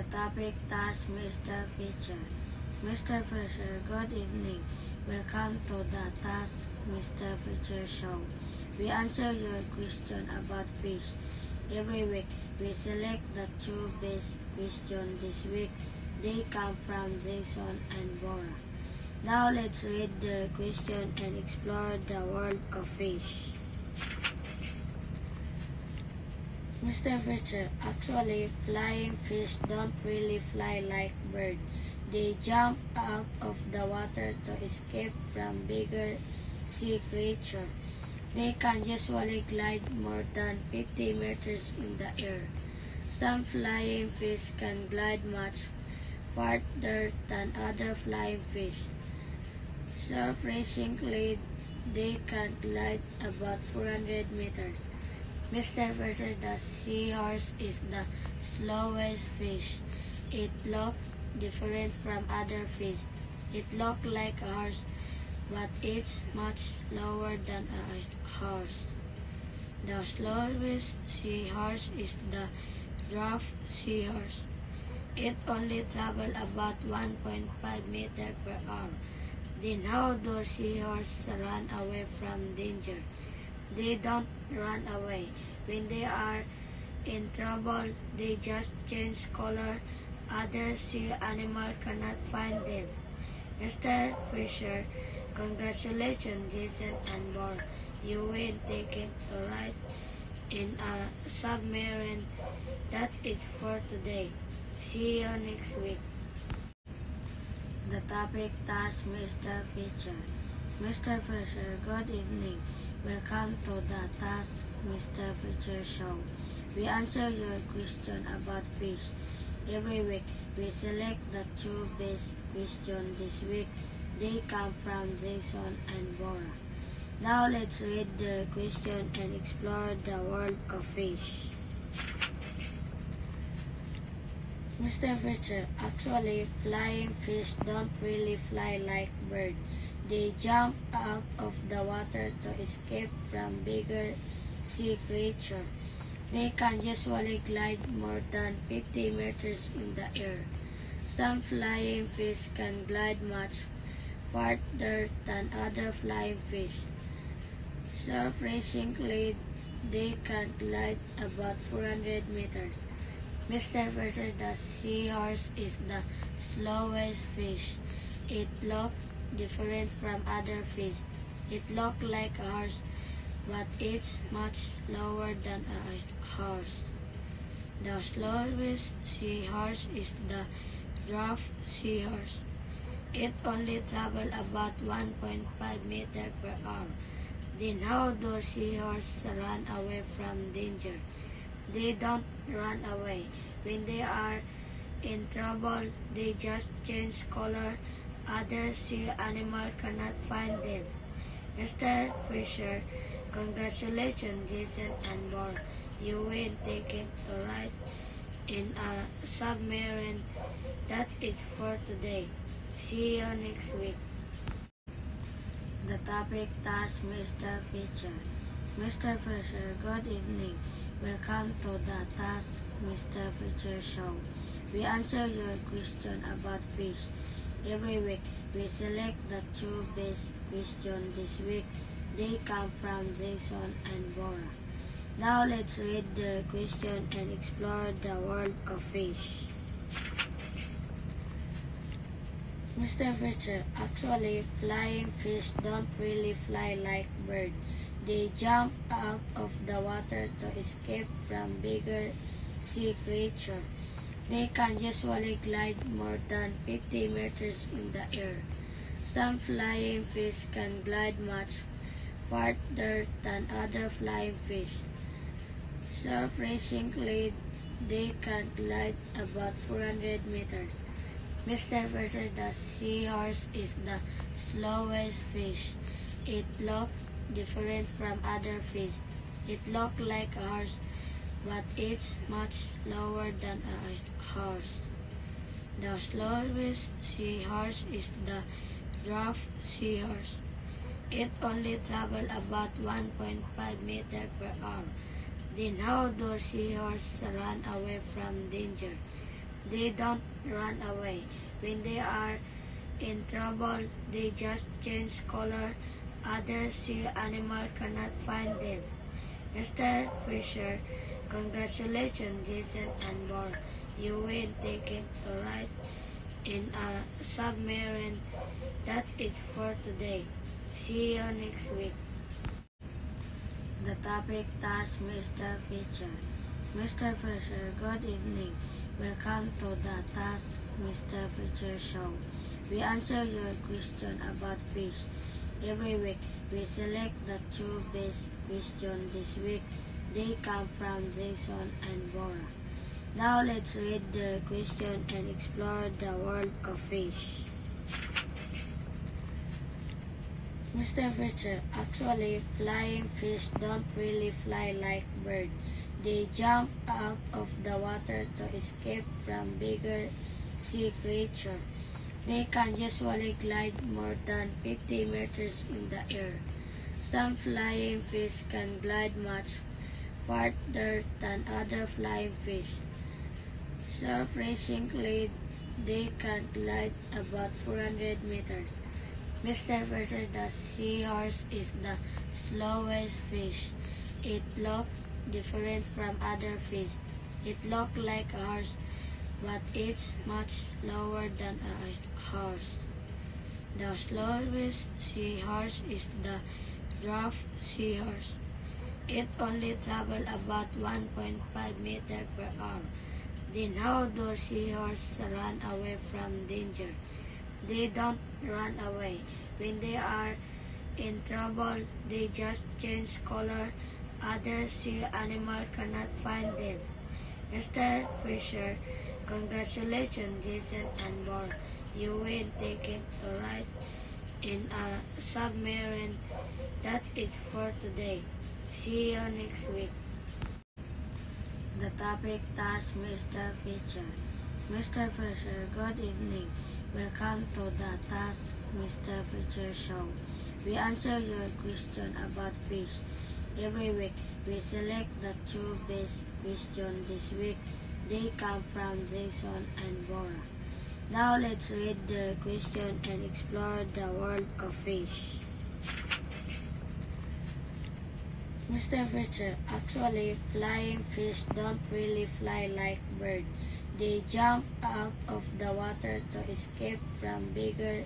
The topic task Mr. Fisher. Mr. Fisher, good evening. Welcome to the Task Mr. Fisher show. We answer your question about fish. Every week, we select the two best questions this week. They come from Jason and Bora. Now let's read the question and explore the world of fish. Mr. Fisher, actually, flying fish don't really fly like birds. They jump out of the water to escape from bigger sea creatures. They can usually glide more than 50 meters in the air. Some flying fish can glide much farther than other flying fish. Surprisingly, they can glide about 400 meters. Mr. Fisher, the seahorse is the slowest fish. It looks different from other fish. It looks like a horse, but it's much slower than a horse. The slowest seahorse is the dwarf seahorse. It only travels about 1.5 meters per hour. Then how do seahorses run away from danger? They don't run away. When they are in trouble, they just change color. Other sea animals cannot find them. Mr. Fisher, congratulations, Jason and Bora. You win ticket to ride in a submarine. That's it for today. See you next week. The topic task Mr. Fisher. Mr. Fisher, good evening. Welcome to the Task Mr. Fisher show. We answer your question about fish. Every week, we select the two best questions this week. They come from Jason and Bora. Now let's read the question and explore the world of fish. Mr. Fisher, actually, flying fish don't really fly like birds. They jump out of the water to escape from bigger sea creatures. They can usually glide more than 50 meters in the air. Some flying fish can glide much farther than other flying fish. Surprisingly, they can glide about 400 meters. Mr. Fisher, the seahorse is the slowest fish. It looks different from other fish. It looks like a horse, but it's much slower than a horse. The slowest seahorse is the dwarf seahorse. It only travels about 1.5 meters per hour. Then how do seahorses run away from danger? They don't run away. When they are in trouble, they just change color. Other sea animals cannot find them. Mr. Fisher, congratulations, Jason and Bora. You win ticket to ride in a submarine. That's it for today. See you next week. The topic task Mr. Fisher. Mr. Fisher, good evening. Welcome to the Task Mr. Fisher show. We answer your question about fish. Every week, we select the two best questions this week. They come from Jason and Bora. Now let's read the question and explore the world of fish. Mr. Fisher, actually, flying fish don't really fly like birds. They jump out of the water to escape from bigger sea creatures. They can usually glide more than 50 meters in the air. Some flying fish can glide much farther than other flying fish. Surprisingly, they can glide about 400 meters. Mr. Fisher, the seahorse is the slowest fish. It looks different from other fish. It looks like a horse, but it's much slower than a horse. The slowest seahorse is the dwarf seahorse. It only travels about 1.5 meters per hour. Then how do seahorses run away from danger? They don't run away. When they are in trouble, they just change color. Other sea animals cannot find them. Mr. Fisher, congratulations, Jason and Bora. You will take it a ride in a submarine. That's it for today. See you next week. The topic task Mr. Fisher. Mr. Fisher, good evening. Welcome to the Task Mr. Fisher show. We answer your question about fish. Every week, we select the two best questions this week. They come from Jason and Bora. Now let's read the question and explore the world of fish. Mr. Fisher, actually, flying fish don't really fly like birds. They jump out of the water to escape from bigger sea creatures. They can usually glide more than 50 meters in the air. Some flying fish can glide much farther than other flying fish. Surprisingly, they can glide about 400 meters. Mr. Fisher, the seahorse is the slowest fish. It looks different from other fish. It looks like a horse, but it's much slower than a horse. The slowest seahorse is the dwarf seahorse. It only travels about 1.5 meters per hour. Then how do seahorses run away from danger? They don't run away. When they are in trouble, they just change color. Other sea animals cannot find them. Mr. Fisher, congratulations, Jason and Bora. You will take it a ride in a submarine. That's it for today. See you next week. The topic task Mr. Fisher. Mr. Fisher, good evening. Welcome to the Task Mr. Fisher show. We answer your question about fish. Every week, we select the two best questions this week. They come from Jason and Bora. Now let's read the question and explore the world of fish. Mr. Fisher, actually, flying fish don't really fly like birds. They jump out of the water to escape from bigger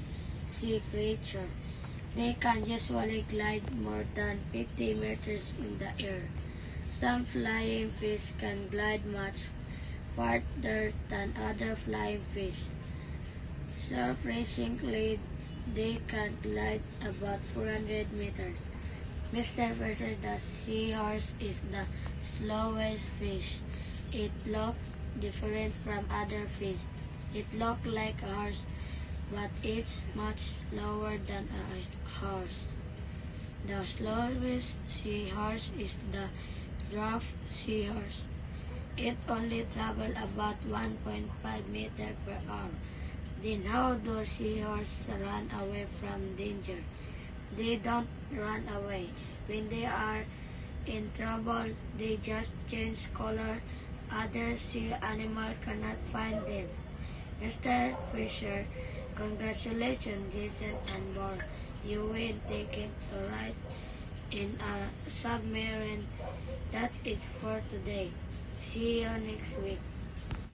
sea creatures. They can usually glide more than 50 meters in the air. Some flying fish can glide much farther than other flying fish. Surprisingly, they can glide about 400 meters. Mr. Fisher, the seahorse is the slowest fish. It looks different from other fish. It looks like a horse, but it's much slower than a horse. The slowest seahorse is the dwarf seahorse. It only travels about 1.5 meters per hour. Then how do seahorses run away from danger? They don't run away. When they are in trouble, they just change color. Other sea animals cannot find them. Mr. Fisher, congratulations, Jason and Bora. You will take it a ride in a submarine. That's it for today. See you next week.